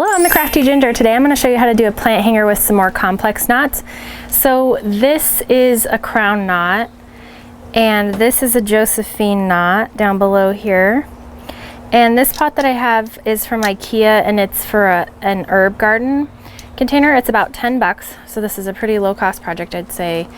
Hello, I'm the Crafty Ginger. Today I'm going to show you how to do a plant hanger with some more complex knots. So this is a crown knot, and this is a Josephine knot down below here. And this pot that I have is from IKEA, and it's for an herb garden container. It's about 10 bucks, so this is a pretty low cost project. I'd say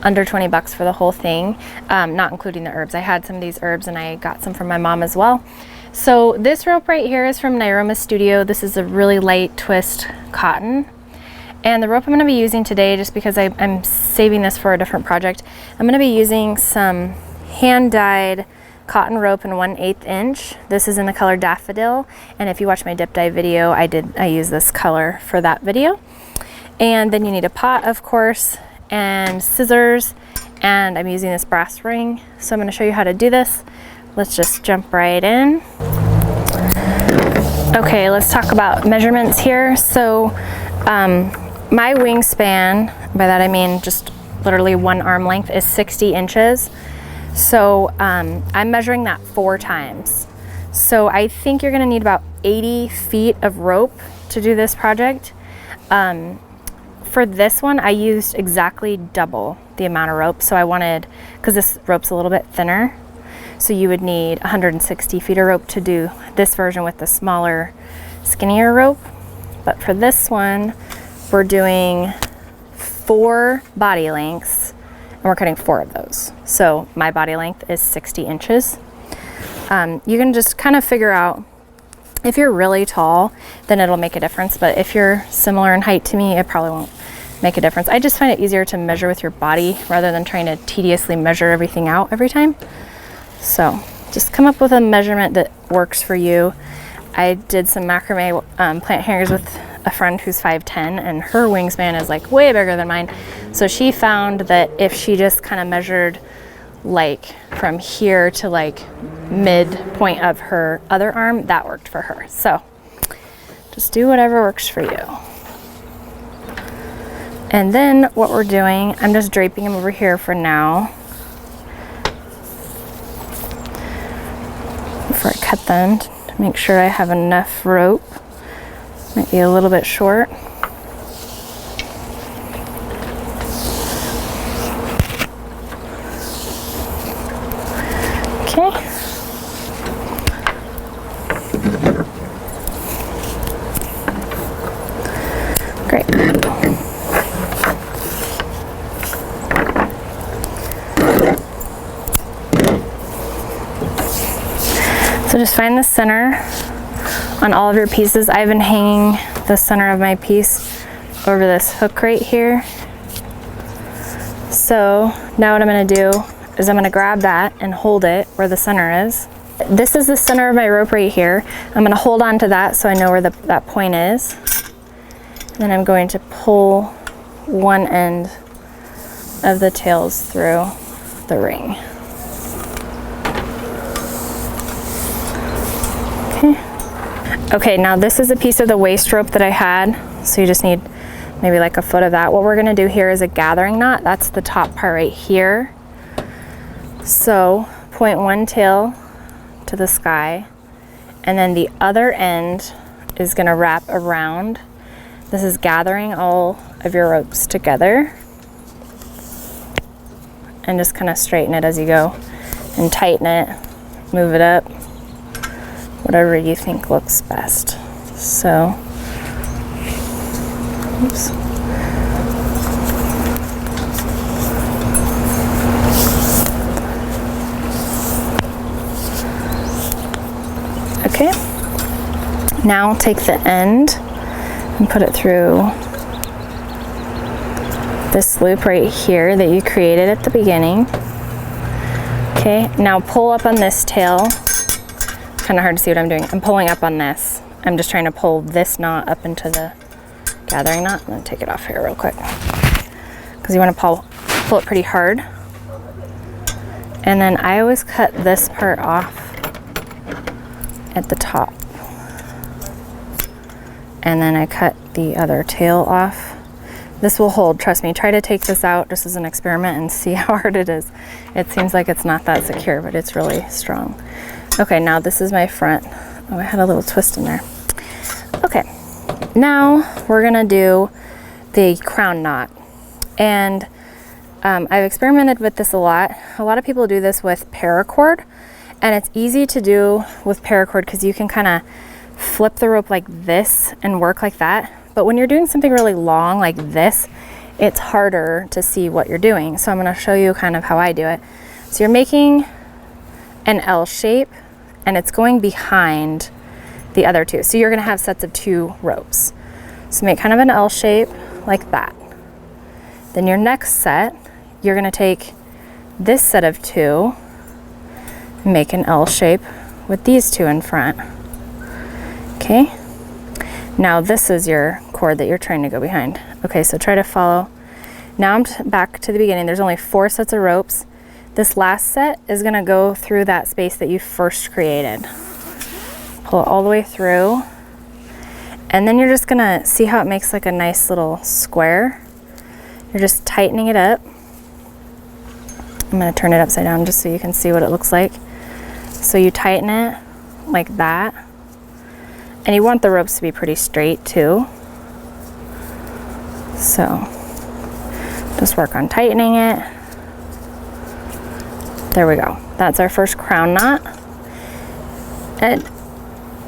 under 20 bucks for the whole thing, not including the herbs. I had some of these herbs and I got some from my mom as well. So this rope right here is from Nyroma Studio. This is a really light twist cotton. And the rope I'm going to be using today, just because I'm saving this for a different project, I'm going to be using some hand-dyed cotton rope in 1/8 inch. This is in the color Daffodil, and if you watch my dip dye video, I use this color for that video. And then you need a pot, of course, and scissors, and I'm using this brass ring. So I'm going to show you how to do this. Let's just jump right in. Okay, let's talk about measurements here. So my wingspan, by that I mean just literally one arm length, is 60 inches. So I'm measuring that 4 times. So I think you're gonna need about 80 feet of rope to do this project. For this one, I used exactly double the amount of rope. So I wanted, because this rope's a little bit thinner, so you would need 160 feet of rope to do this version with the smaller, skinnier rope. But for this one, we're doing 4 body lengths, and we're cutting 4 of those. So my body length is 60 inches. You can just kind of figure out, if you're really tall, then it'll make a difference. But if you're similar in height to me, it probably won't make a difference. I just find it easier to measure with your body rather than trying to tediously measure everything out every time. So just come up with a measurement that works for you. I did some macrame plant hangers with a friend who's 5'10", and her wingspan is like way bigger than mine. So she found that if she just kind of measured like from here to like midpoint of her other arm, that worked for her. So just do whatever works for you. And then what we're doing, I'm just draping them over here for now. Before I cut them, to make sure I have enough rope. Might be a little bit short. Okay. Great. So just find the center on all of your pieces. I've been hanging the center of my piece over this hook right here. So now what I'm going to do is I'm going to grab that and hold it where the center is. This is the center of my rope right here. I'm going to hold on to that so I know where that point is. Then I'm going to pull one end of the tails through the ring. Okay, now this is a piece of the waist rope that I had, so you just need maybe like a foot of that. What we're gonna do here is a gathering knot. That's the top part right here. So point one tail to the sky, and then the other end is gonna wrap around. This is gathering all of your ropes together, and just kind of straighten it as you go and tighten it, move it up, whatever you think looks best. So, oops. Okay, now take the end and put it through this loop right here that you created at the beginning. Okay, now pull up on this tail. Kind of hard to see what I'm doing. I'm pulling up on this. I'm just trying to pull this knot up into the gathering knot. I'm going to take it off here real quick, because you want to pull it pretty hard. And then I always cut this part off at the top, and then I cut the other tail off. This will hold, trust me. Try to take this out just as an experiment and see how hard it is. It seems like it's not that secure, but it's really strong. Okay, now this is my front. Oh, I had a little twist in there. Okay, Now we're gonna do the crown knot. And I've experimented with this a lot. A lot of people do this with paracord, and it's easy to do with paracord because you can kind of flip the rope like this and work like that. But when you're doing something really long like this, it's harder to see what you're doing. So I'm going to show you kind of how I do it. So you're making an L shape, and it's going behind the other two. So you're going to have sets of 2 ropes. So make kind of an L shape like that. Then your next set, you're going to take this set of 2, make an L shape with these 2 in front. Okay, now this is your cord that you're trying to go behind. Okay, so try to follow. Now I'm back to the beginning. There's only 4 sets of ropes. This last set is going to go through that space that you first created. Pull it all the way through, and then you're just going to see how it makes like a nice little square. You're just tightening it up. I'm going to turn it upside down just so you can see what it looks like. So you tighten it like that, and you want the ropes to be pretty straight too. So just work on tightening it. There we go. That's our first crown knot. And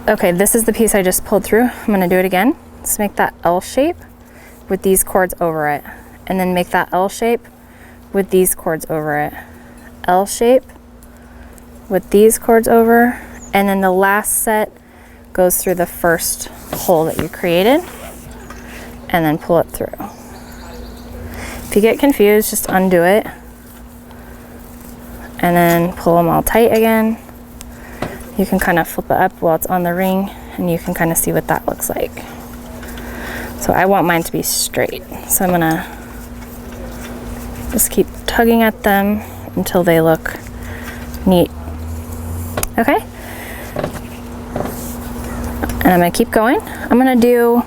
okay, this is the piece I just pulled through. I'm going to do it again. Let's make that L shape with these cords over it, and then make that L shape with these cords over it. L shape with these cords over, and then the last set goes through the first hole that you created, and then pull it through. If you get confused, just undo it, and then pull them all tight again. You can kind of flip it up while it's on the ring, and you can kind of see what that looks like. So I want mine to be straight, so I'm gonna just keep tugging at them until they look neat. Okay, and I'm gonna keep going. I'm gonna do,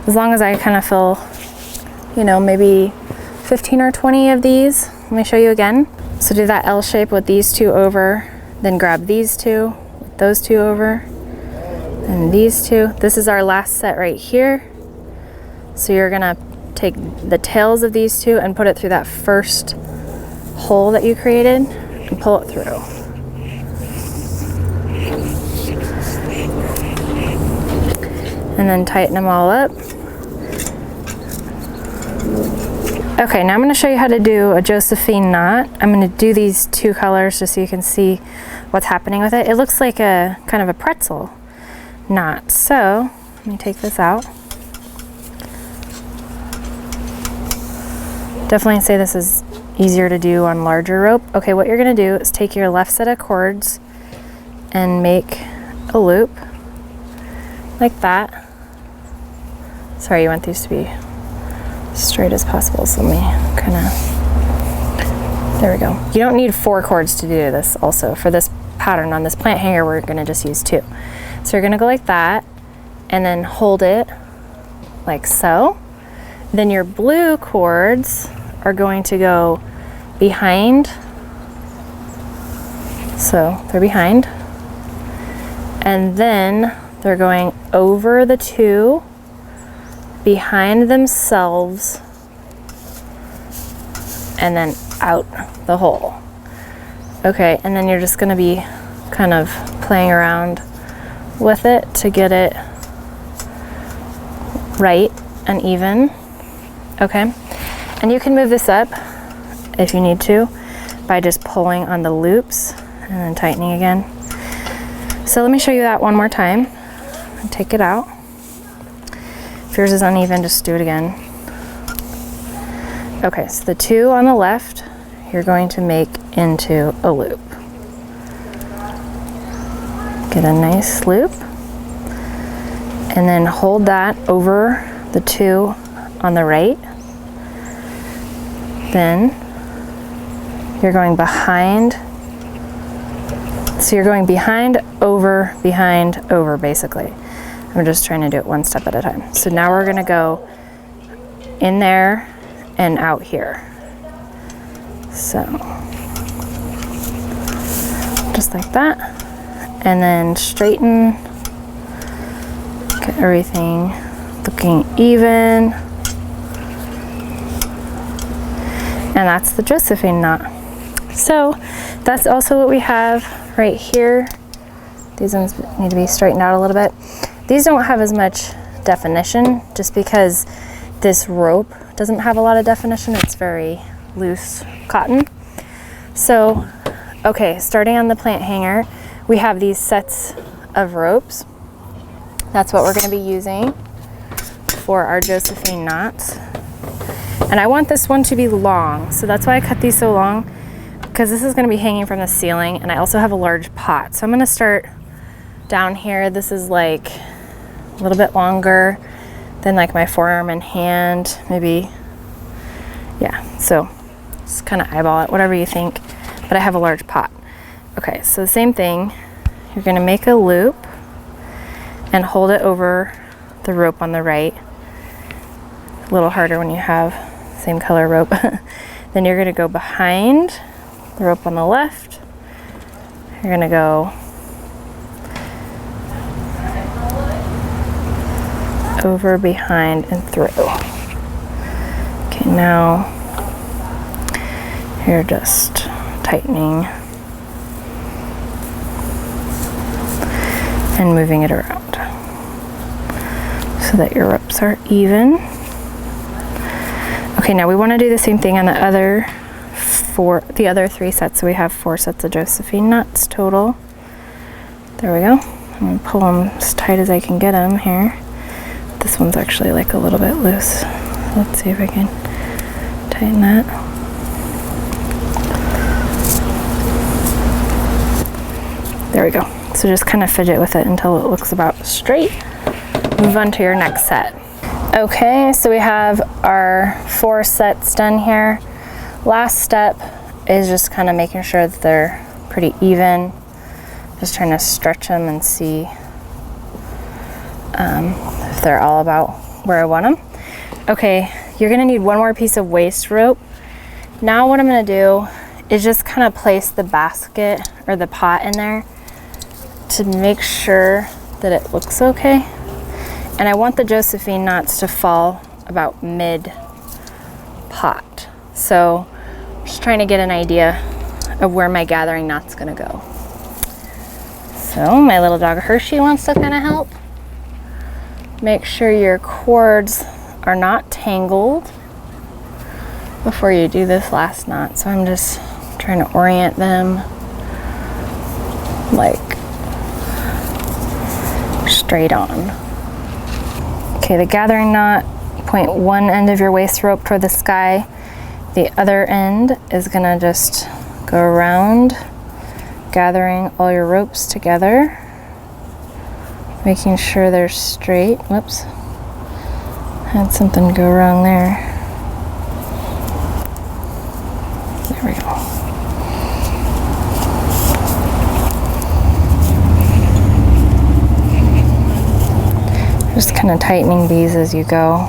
as long as I kind of feel, you know, maybe 15 or 20 of these. Let me show you again. So do that L shape with these 2 over, then grab these 2, with those 2 over, and these 2. This is our last set right here. So you're gonna take the tails of these 2 and put it through that first hole that you created and pull it through. And then tighten them all up. Okay, now I'm going to show you how to do a Josephine knot. I'm going to do these 2 colors just so you can see what's happening with it. It looks like a kind of a pretzel knot. So let me take this out. Definitely say this is easier to do on larger rope. Okay, what you're going to do is take your left set of cords and make a loop like that. Sorry, you want these to be straight as possible, so let me kind of, there we go. You don't need 4 cords to do this also. For this pattern on this plant hanger, we're going to just use 2. So you're going to go like that, and then hold it like so. Then your blue cords are going to go behind, so they're behind, and then they're going over the 2, behind themselves, and then out the hole. Okay, and then you're just going to be kind of playing around with it to get it right and even. Okay, and you can move this up if you need to by just pulling on the loops and then tightening again. So let me show you that one more time. Take it out. If yours is uneven, just do it again. Okay, so the 2 on the left, you're going to make into a loop. Get a nice loop, and then hold that over the 2 on the right. Then you're going behind. So you're going behind, over, basically. I'm just trying to do it one step at a time. So now we're gonna go in there and out here. So just like that. And then straighten, get everything, the looking even. And that's the Josephine knot. So that's also what we have right here. These ones need to be straightened out a little bit. These don't have as much definition just because this rope doesn't have a lot of definition. It's very loose cotton. So, okay, starting on the plant hanger, we have these sets of ropes. That's what we're going to be using for our Josephine knots. And I want this one to be long, so that's why I cut these so long, because this is going to be hanging from the ceiling, and I also have a large pot. So I'm going to start down here. This is like a little bit longer than like my forearm and hand, maybe. Yeah, so just kind of eyeball it, whatever you think, but I have a large pot. Okay, so the same thing, you're going to make a loop and hold it over the rope on the right. A little harder when you have same color rope. Then you're going to go behind the rope on the left. You're going to go over, behind, and through. Okay, now you're just tightening and moving it around so that your ropes are even. Okay, now we want to do the same thing on the other three sets. So we have 4 sets of Josephine knots total. There we go. I'm going to pull them as tight as I can get them here. This one's actually like a little bit loose. Let's see if I can tighten that. There we go. So just kind of fidget with it until it looks about straight. Move on to your next set. Okay, so we have our 4 sets done here. Last step is just kind of making sure that they're pretty even. Just trying to stretch them and see if they're all about where I want them. Okay, you're gonna need one more piece of waist rope. Now what I'm gonna do is just kind of place the basket or the pot in there to make sure that it looks okay. And I want the Josephine knots to fall about mid pot. So I'm just trying to get an idea of where my gathering knot's gonna go. So my little dog Hershey wants to kind of help. Make sure your cords are not tangled before you do this last knot. So I'm just trying to orient them like straight on. Okay, the gathering knot, point one end of your waist rope toward the sky. The other end is gonna just go around, gathering all your ropes together, making sure they're straight. Whoops, had something go wrong there. There we go. Just kind of tightening these as you go.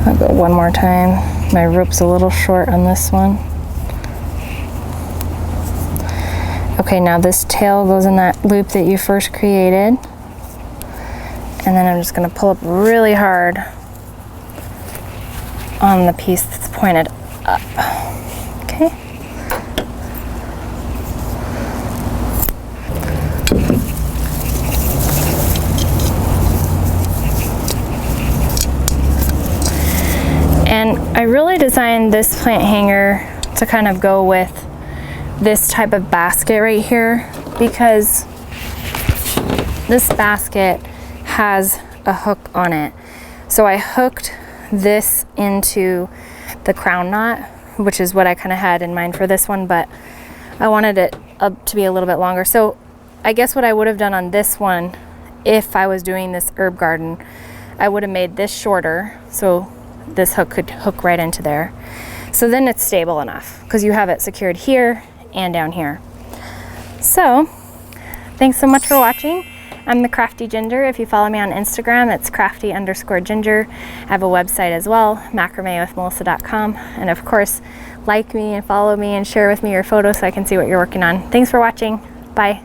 I'll go one more time. My rope's a little short on this one. Okay, now this tail goes in that loop that you first created. And then I'm just gonna pull up really hard on the piece that's pointed up. Okay. And I really designed this plant hanger to kind of go with this type of basket right here, because this basket has a hook on it. So I hooked this into the crown knot, which is what I kind of had in mind for this one, but I wanted it up to be a little bit longer. So I guess what I would have done on this one, if I was doing this herb garden, I would have made this shorter so this hook could hook right into there. So then it's stable enough because you have it secured here and down here. So thanks so much for watching. I'm the Crafty Ginger. If you follow me on Instagram, it's crafty_ginger. I have a website as well, macramewithmelissa.com. And of course, like me and follow me and share with me your photos so I can see what you're working on. Thanks for watching. Bye.